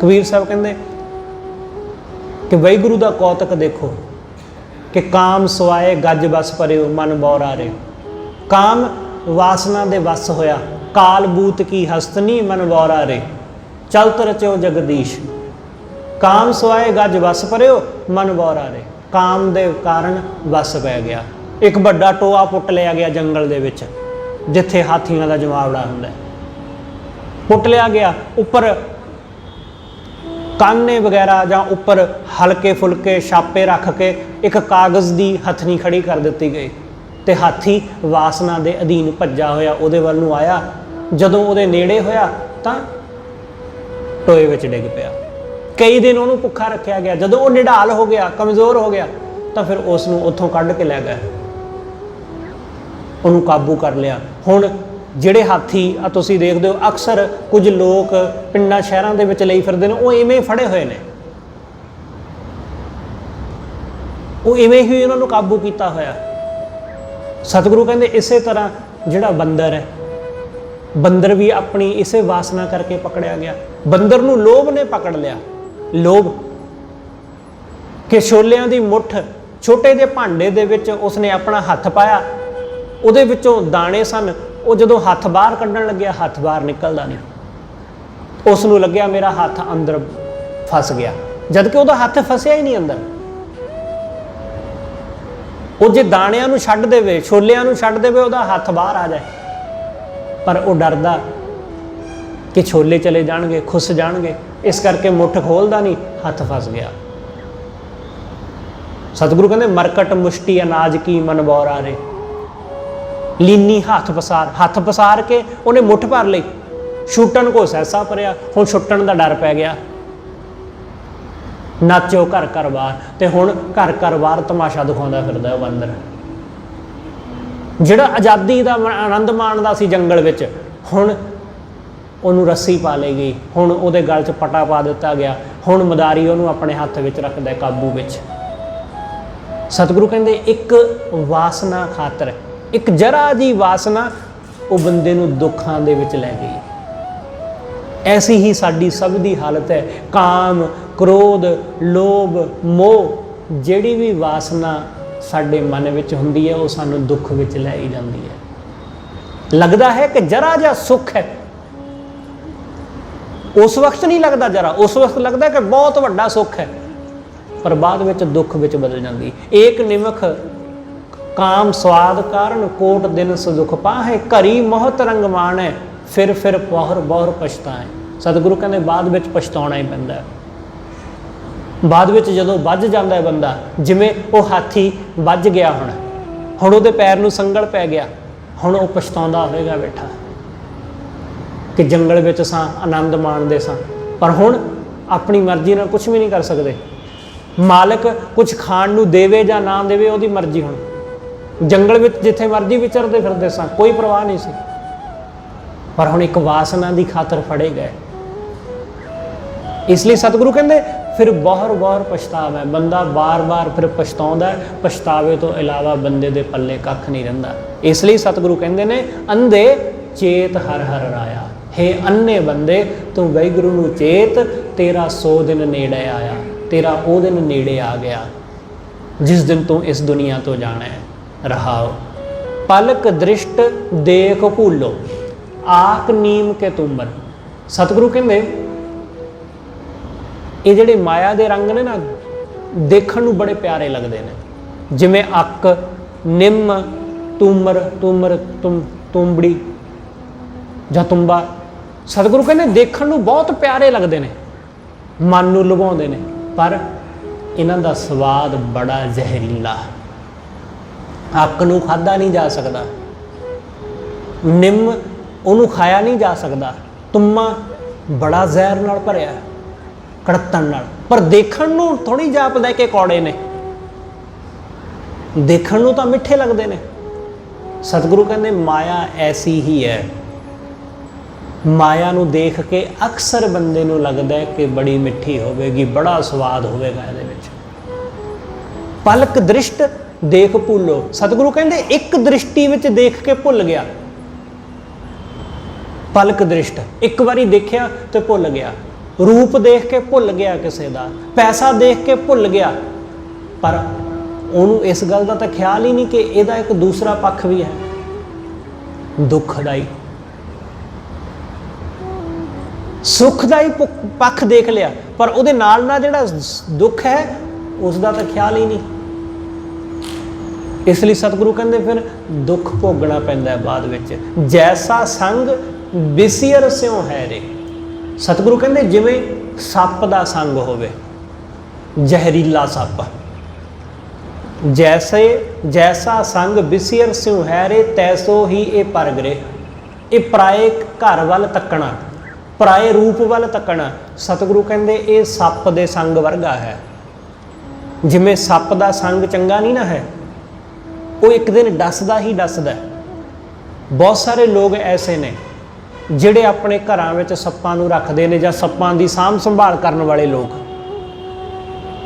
कबीर साहब कहते कि वाहिगुरू दा कौतक देखो कि काम सवाए गज बस परियो मन बौरा रे। काम वासना दे वस होया, काल बूत की हस्तनी मन बौरा रे। चलत रचो जगदीश, काम सवाए गज वस परियो मन बौरा रे। काम दे कारण वस पै गया। एक बड़ा टोआ पुट लिया गया जंगल दे विच, जिथे हाथियों का जमावड़ा हुंदा, पुट लिया गया। उपर काने वगैरह जां उपर हल्के फुलके छापे रख के एक कागज़ की हथनी खड़ी कर दी गई, तो हाथी वासना के अधीन भज्जा होया उहदे वल नूं आया। जदों उहदे नेड़े होया तां टोए विच डिग पिया। कई दिन उहनूं भुखा रखिया गया। जदों वो निढाल हो गया, कमज़ोर हो गया, तो फिर उसनूं उत्थों कढ के लै गए, उहनूं काबू कर लिया। हुण ਜਿਹੜੇ हाथी आ तुसीं देखदे हो अक्सर कुछ लोग पिंडां शहरां दे विच लई फिरदे ने, वो इवें फड़े होए ने, वो इवें ही उन्हां नूं काबू कीता होया। सतगुरु कहंदे इसे तरह जिहड़ा बंदर है, बंदर भी अपनी इसे वासना करके पकड़िया गया। बंदर नूं लोभ ने पकड़ लिया। लोभ कि छोलियां दी मुठ छोटे ਜਿਹੇ भांडे दे विच उसने अपना हथ पाया, उहदे विचों दाणे सन। वो जदों हथ बाहर कढ़न लग्या, हथ बाहर निकलदा नहीं। उसनूं लग्या मेरा हथ अंदर फस गया, जबकि उहदा हथ फसिया ही नहीं अंदर। वो जे दाणियां नूं छड्ड देवे, छोलियां नूं छड्ड देवे, उहदा हथ बाहर आ जाए, पर वो डरदा कि छोले चले जाणगे, खुस जाणगे, इस करके मुठ खोलदा नहीं, हथ फस गया। सतगुरु कहंदे मरकट मुष्टि अनाज की मन बौरा रे। लीनी हथ पसार के उन्हें मुठ भर ली, छुट्टन को सहसा भरिया, हुण छुट्टन का डर पै गया। नाचो घर घर बार, तो हुण घर घर बार तमाशा दिखाउंदा फिरदा बंदर। जिहड़ा आज़ादी का आनंद माणदा सी जंगल विच, हुण उहनूं रस्सी पा ली गई, हुण उहदे गल च पटा पा दिता गया, हुण मदारी उहनूं अपने हत्थ विच रखदा काबू विच। सतगुरु कहंदे एक वासना खातर, एक जरा जी वासना वो बंदे नूं दुखां दे विच लै गई। ऐसी ही साडी सब दी हालत है। काम, क्रोध, लोभ, मोह, जिहड़ी भी वासना साडे मन विच हुंदी है, वो सानूं दुख विच लै ही जांदी है। लगदा है कि जरा जा सुख है, उस वक्त नहीं लगता जरा, उस वक्त लगता है कि बहुत वड्डा सुख है, पर बाद विच दुख विच बदल जाती। एक निमख काम स्वाद कारण कोट दिन सुख पाहे, घरी मोहत रंग माण है, फिर पौहर बौहर पछताए। सतगुरु कहते बाद विच पछताउणा ही पैंदा है। बाद विच जदों वज जांदा है बंदा, जिवें वो हाथी वज गया, हुण उहदे पैर नूं संगल पै गया, हुण वो पछताउंदा होवेगा बैठा कि जंगल विच सां आनंद माणदे सां, पर हुण अपनी मर्जी नाल कुछ भी नहीं कर सकते। मालिक कुछ खाण नूं देवे जां ना देवे, उहदी मर्जी। हुण जंगल विच जिथे मर्जी विचरते फिरदे सां, कोई परवाह नहीं सी, पर हुण एक वासना की खातर फड़े गए। इसलिए सतगुरु कहंदे फिर बौहर बौहर पछतावा है। बंदा बार बार फिर पछताउंदा है, पछतावे तो इलावा बंदे दे पल्ले कख नहीं रहिंदा। इसलिए सतगुरु कहंदे ने अंधे चेत हर हर राया। हे अन्ने बंदे तू वाहिगुरू नूं चेत, तेरा 100 दिन नेड़े आया, तेरा वो दिन नेड़े आ गया जिस दिन तू इस दुनिया तो जाना है। रहाओ पलक दृष्ट देख भूलो, आक नीम के तुमर। सतगुरु कहंदे ये जिहड़े माया दे रंग ने ना, देखण नूं बड़े प्यारे लगदे ने, जिवें अक, निम, तुमर, तुंबड़ी जां तुंबा। सतगुरु कहंदे देखण नूं बहुत प्यारे लगदे ने, मन नूं लुभाउंदे ने, पर इन्हां दा स्वाद बड़ा जहरीला। अक नूं खाधा नहीं जा सकता, निम उन्होंने खाया नहीं जा सकता, तुम्मा बड़ा जहर नाल भरिया, कड़तन नाल, पर देखण नूं थोड़ी जापदा कि कौड़े ने, देखण नूं तां मिठे लगदे ने। सतगुरु कहंदे माया ऐसी ही है। माया नूं देख के अक्सर बंदे नूं लगदा है कि बड़ी मिठी होवेगी, बड़ा स्वाद होवेगा इहदे विच। पलक दृष्ट देख भूलो। सतगुरु कहंदे एक दृष्टि विच देख के भुल गया। पलक दृष्ट एक बारी देखिया तो भुल गया। रूप देख के भुल गया किसी का, पैसा देख के भुल गया, पर ਉਹਨੂੰ इस गल का तो ख्याल ही नहीं कि ਇਹਦਾ एक दूसरा पक्ष भी है, दुखदाई सुखदाई पक्ष देख लिया, पर ਉਹਦੇ ਨਾਲ ਨਾਲ ਜਿਹੜਾ दुख है उसका तो ख्याल ही नहीं। इसलिए सतगुरु कहते फिर दुख भोगना पैंदा है बाद विच, जैसा संग विसियर स्यों है रे। सतगुरु कहते जिवें सप का संग होवे, जहरीला सप, जैसे जैसा संग विसियर स्यों है रे तैसो ही ये परगरे। ये पराए घर वाल तकना, पराए रूप वाल तकना, सतगुरु कहते ये सप दे संग वर्गा है। जिमें सप का संग चंगा नहीं ना है, वो एक दिन डसदा ही डसदा। बहुत सारे लोग ऐसे ने जिहड़े अपने घरां विच सप्पां नूं रखदे ने, जां सप्पां दी साਂਭ संभाल करन वाले लोग,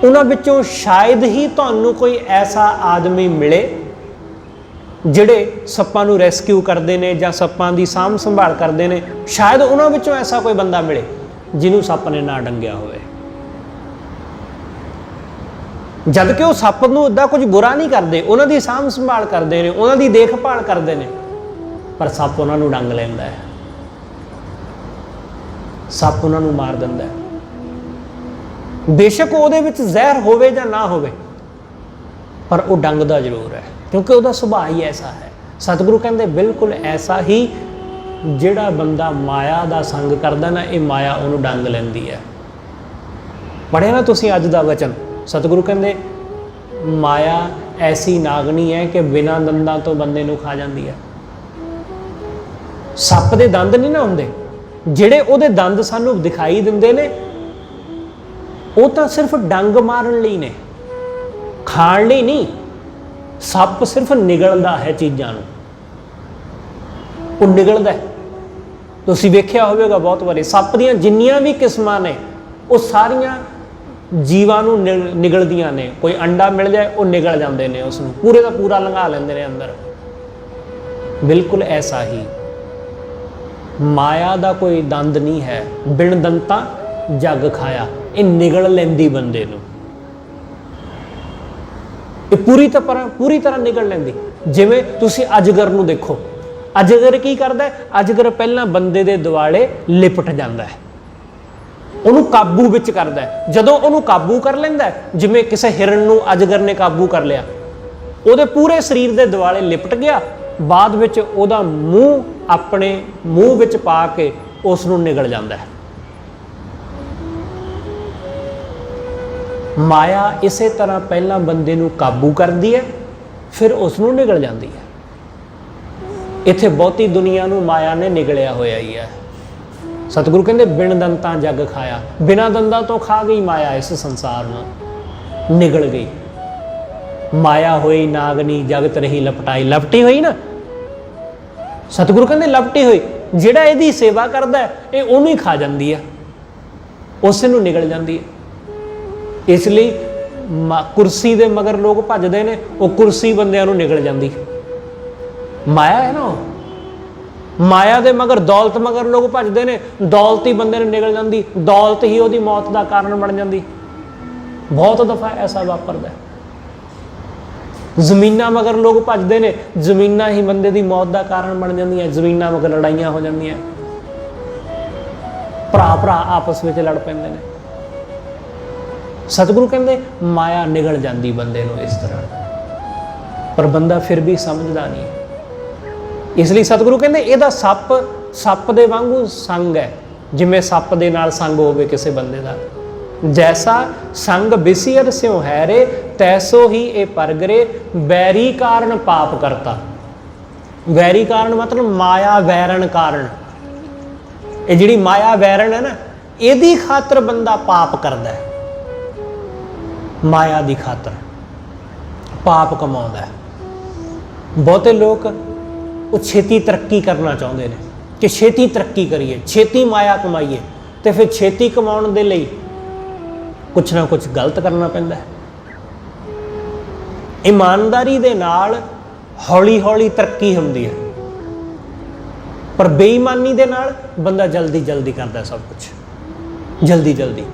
उन्हां विचों शायद ही तुहानूं कोई ऐसा आदमी मिले जिहड़े सप्पां नूं रेस्क्यू करदे ने जां सप्पां दी साਂਭ संभाल करदे ने। शायद उन्हां विचों ऐसा कोई बंदा मिले जिन्हों सप ने ना डंगिया होवे, जद कि वो सप नूं इदां कुछ बुरा नहीं करते, उन्हां दी साਂਭ संभाल करते हैं, उन्हां दी देखभाल करते हैं, पर सप उन्हां नूं डंग लैंदा है, सप उन्हां नूं मार दिंदा है। बेशक ਉਹਦੇ ਵਿੱਚ ਜ਼ਹਿਰ ਹੋਵੇ ਜਾਂ ਨਾ ਹੋਵੇ, पर वो डंगदा जरूर है, क्योंकि ਉਹਦਾ ਸੁਭਾਅ ही ऐसा है। सतगुरु कहते बिल्कुल ऐसा ही ਜਿਹੜਾ ਬੰਦਾ ਮਾਇਆ ਦਾ ਸੰਗ ਕਰਦਾ ना, ये माया ਉਹਨੂੰ ਡੰਗ ਲੈਂਦੀ है। पढ़िया ना तुसीं अज दा वचन, सतगुरु कहते माया ऐसी नागनी है कि बिना दंदां तो बंदे नूं खा जाती है। सप दे दंद नहीं ना हुंदे, ਜਿਹੜੇ ਉਹਦੇ दंद सानूं दिखाई दिंदे ने वो तो सिर्फ डंग मारन लई ने, खाण लई नहीं। सप सिर्फ निगलदा है चीज़ां नूं, वो निगलदा है। तुसीं वेखिया होवेगा बहुत बारी सप दीयां जिन्नियां भी किस्मां ने वो सारियां जीवां नूं निगलदियां ने। कोई अंडा मिल जाए वो निगल जांदे ने, उसनूं पूरे का पूरा लंघा लैंदे ने अंदर। बिल्कुल ऐसा ही माया दा कोई दंद नहीं है, बिन दंता जग खाया, ये निगल लैंदी बंदे नूं, ये पूरी तरह निगल लैंदी। जिवें तुसीं अजगर नूं देखो, अजगर की करदा है, अजगर पहलां बंदे दे दुआले लिपट जांदा है, उहनूं काबू विच करदा है। जदों उहनूं काबू कर लैंदा है, जिवें किसी हिरन नूं अजगर ने काबू कर लिया, उहदे पूरे शरीर दे दुआले लिपट गया, बाद विच उहदा मूँह अपने मूँह विच पा के उसनूं निगल जांदा है। माया इसे तरह पहला बंदे नूं काबू करती है, फिर उसनूं निगल जाती है। इत्थे बहुती दुनिया नूं माया ने निगलिया होया ही है। सतगुरु कहते बिन दंतां जग खाया, बिना दंदां तो खा गई माया इस संसार में, निगल गई। माया होई नागनी जगत रही लपटाई, लपटी हुई ना। सतगुरु कहते लपटी हुई, जिहड़ा इहदी सेवा करदा है ये उहनूं ही खा जाती है, उस नूं निगल जाती है। इसलिए कुर्सी दे मगर लोग भजदे ने, वो कुर्सी बंदियां नूं निगल जाती। माया है ना, माया दे मगर दौलत मगर लोग भजदे ने, दौलत ही बंदे नूं निगल जाती, दौलत ही उहदी मौत का कारण बन जाती। बहुत दफा ऐसा वापरदा है। जमीनां मगर लोग भजदे ने, जमीनां ही बंदे की मौत का कारण बन जांदियां, जमीनां मगर लड़ाइयां हो जांदियां, भरा आपस में लड़ पैंदे ने। सतगुरु कहते माया निगल जाती बंदे नूं इस तरह, पर बंदा फिर भी समझदा नहीं। इसलिए सतगुरु कहते इहदा सप दे वांगू संग है, जिवें सप दे नाल संग होवे किसी बंदे दा। जैसा संग विसियर स्यों है रे तैसो ही ए परगरे, बैरी कारण पाप करता। वैरी कारण मतलब माया वैरण कारण। ये जिहड़ी माया वैरण है ना, इहदी खातर बंदा पाप करदा है, माया दी खातर पाप कमाउंदा है। बहुते लोग वो छेती तरक्की करना चाहते हैं कि छेती तरक्की करिए, छेती माया कमाइए, तो फिर छेती कमाउण दे लई कुछ ना कुछ गलत करना पैंदा है। ईमानदारी दे नाल हौली हौली तरक्की हुंदी है, पर बेईमानी दे नाल बंदा जल्दी जल्दी करता सब कुछ। जल्दी जल्दी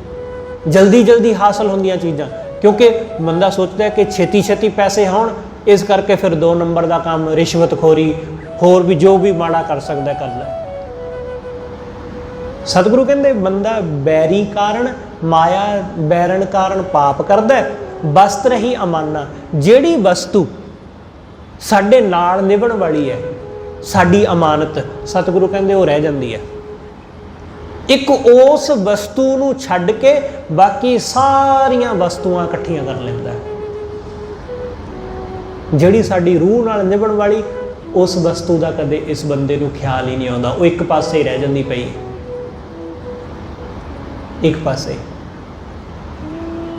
जल्दी जल्दी हासिल होंदियां चीज़ां, क्योंकि बंदा सोचता है कि छेती छेती पैसे होण, इस करके फिर 2 नंबर का काम, रिश्वतखोरी, होर भी जो भी माड़ा कर सकता करदा। सतगुरु कहते बंदा बैरी कारण माया बैरन कारण पाप करदा है, वस्त्र ही अमाना। जिहड़ी वस्तु साडे नाल निभण वाली है, साडी अमानत, सतगुरु कहते वो रह जाती है। एक उस वस्तु नूं छड्ड के बाकी सारियां वस्तुआं इकट्ठियां कर लैंदा है। जिहड़ी साडी रूह नाल निभण वाली, उस वस्तु का कदे इस बंदे नूं ख्याल ही नहीं आउंदा, वो एक पासे ही रह जाती पई, एक पासे।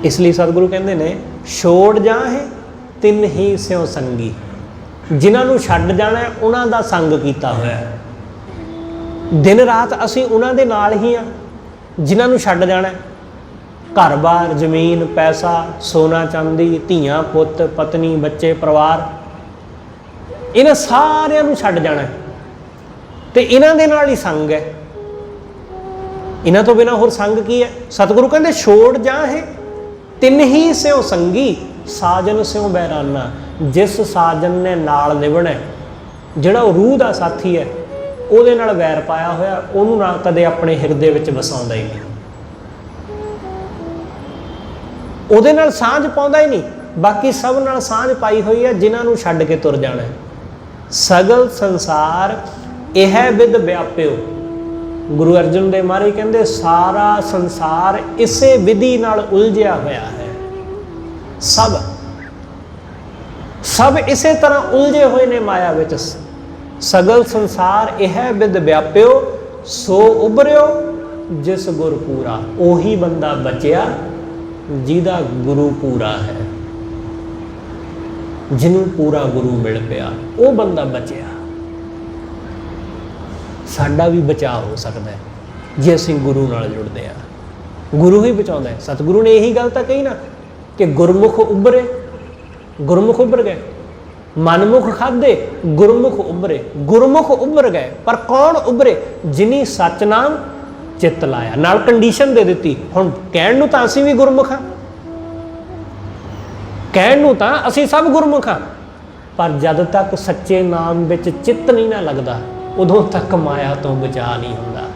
इसलिए सतगुरु कहते ने छोड़ जाहे तिन ही स्यों संगी। जिन्हां नूं छड्ड जाना है उन्हां दा संग कीता होया है। दिन रात असीं उन्हां दे नाल ही आ जिन्हां नूं छड्ड जाना है। घर बार जमीन पैसा सोना चांदी धीआं पुत पत्नी बच्चे परिवार, इन्हां सारियां नूं छड्ड जाना है ते इन्हां दे नाल ही संग है। इन्हां तो बिना होर संग की है। सतगुरु कहते छोड़ जाहे तिन ही स्यों संगी, साजन स्यों बैराना। जिस साजन ने नाल निभना, जिहड़ा रूह का साथी है, ਉਹਦੇ ਨਾਲ ਵੈਰ ਪਾਇਆ ਹੋਇਆ, ਉਹਨੂੰ ਨਾ ਕਦੇ ਆਪਣੇ ਹਿਰਦੇ ਵਿੱਚ ਵਸਾਉਂਦਾ ਹੀ ਨਹੀਂ, ਉਹਦੇ ਨਾਲ ਸਾਂਝ ਪਾਉਂਦਾ ਹੀ ਨਹੀਂ। ਬਾਕੀ ਸਭ ਨਾਲ ਸਾਂਝ ਪਾਈ ਹੋਈ ਹੈ ਜਿਨ੍ਹਾਂ ਨੂੰ ਛੱਡ ਕੇ ਤੁਰ ਜਾਣਾ। ਸਗਲ ਸੰਸਾਰ ਇਹ ਵਿਦ ਵਿਆਪਿਓ। ਗੁਰੂ ਅਰਜਨ ਦੇਵ ਮਹਾਰਾਜ ਕਹਿੰਦੇ ਸਾਰਾ ਸੰਸਾਰ ਇਸੇ ਵਿਧੀ ਨਾਲ ਉਲਝਿਆ ਹੋਇਆ ਹੈ। ਸਭ ਇਸੇ ਤਰ੍ਹਾਂ ਉਲਝੇ ਹੋਏ ਨੇ ਮਾਇਆ ਵਿੱਚ। सगल संसार यह विद व्याप्यो सो उभरियो जिस गुर पूरा। ओही बंदा बचिया जिहदा गुरु पूरा है, जिन्हों पूरा गुरु मिल पिया, वो बंदा बचिया। साडा भी बचाव हो सकता है जे असीं गुरु नाल जुड़दे आ। गुरु ही बचाउंदा है। सतगुरु ने यही गल तां कही ना कि गुरमुख उभरे, गुरमुख उभर गए। मनमुख खाधे गुरमुख उभरे, गुरमुख उभर गए। पर कौन उभरे? जिनी सच नाम चित लाया। नाल कंडीशन दे दी, हुण कहण नूं तां असीं भी गुरमुख हां, कहण नूं तां असीं सब गुरमुख हां, पर जद तक सच्चे नाम विच चित्त नहीं ना लगदा, उदों तक माया तो बचा नहीं हुंदा,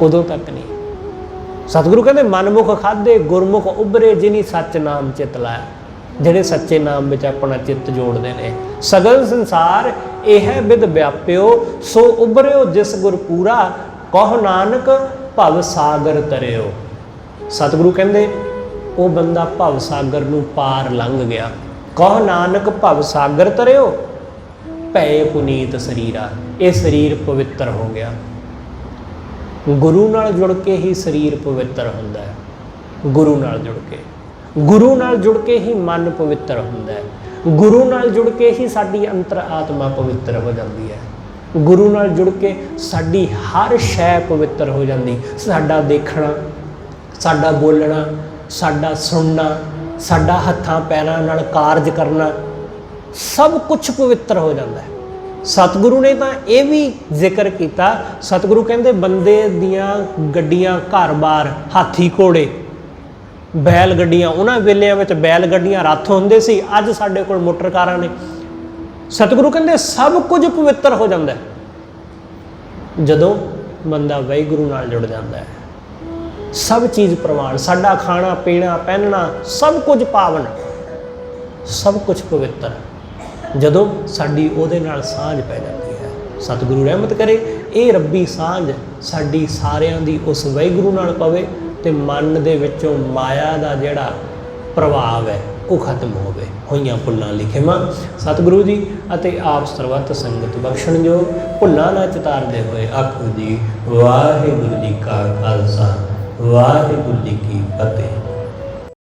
उदों तक नहीं। सतगुरु कहंदे मनमुख खाधे गुरमुख उभरे जिनी सच नाम चित लाया। ਜਿਹੜੇ सच्चे नाम ਵਿੱਚ अपना चित्त जोड़ते हैं। सगल संसार यह विद व्याप्यो सो उभरियो जिस गुर पूरा, कहो नानक भव सागर तरियो। सतगुरु कहते वो बंदा भव सागर नूं पार लंघ गया। कहो नानक भव सागर तरियो भै पुनीत शरीरा। ये शरीर पवित्र हो गया। गुरु नाल जुड़ के ही शरीर पवित्र होंदा है। गुरु नाल जुड़ के, गुरु नाल जुड़ के ही मन पवित्र होंदा है। गुरु नाल जुड़ के ही साडी अंतर आत्मा पवित्र हो जाती है। गुरु नाल जुड़ के साडी हर शै पवित्र हो जाती। साडा देखना, साडा बोलना, साडा सुनना, साडा हत्थां पैरां नाल कारज करना, सब कुछ पवित्र हो जाता है। सतगुरु ने तो यह भी जिक्र किया। सतगुरु कहते बंदे दियां गड्डियां घर बार हाथी घोड़े बैल गड्डियां, उन्होंने वेलियां में बैल गड्डियां रथ होंदे सी, अज साडे कोल मोटर कारां ने। सतगुरु कहते सब कुछ पवित्र हो जाता है जदों बंदा वाहिगुरू नाल जुड़ जाता है। सब चीज़ प्रवान, साडा खाना पीना पहनना सब कुछ पावन, सब कुछ पवित्र जदों साडी उहदे नाल सांझ पै जाती है। सतगुरु रहमत करे ये रब्बी सांझ साडी सारियां दी उस वाहिगुरू नाल पवे ते मन दे विचों माया दा जिहड़ा प्रभाव है वो खत्म होवे। होइयां भुल्लां लिखेवां सतगुरु जी अते आप सर्वत संगत बख्शण जो भुल्लां ना चितारदे होए आखो जी वाहिगुरू जी का खालसा वाहिगुरू जी की फतेह।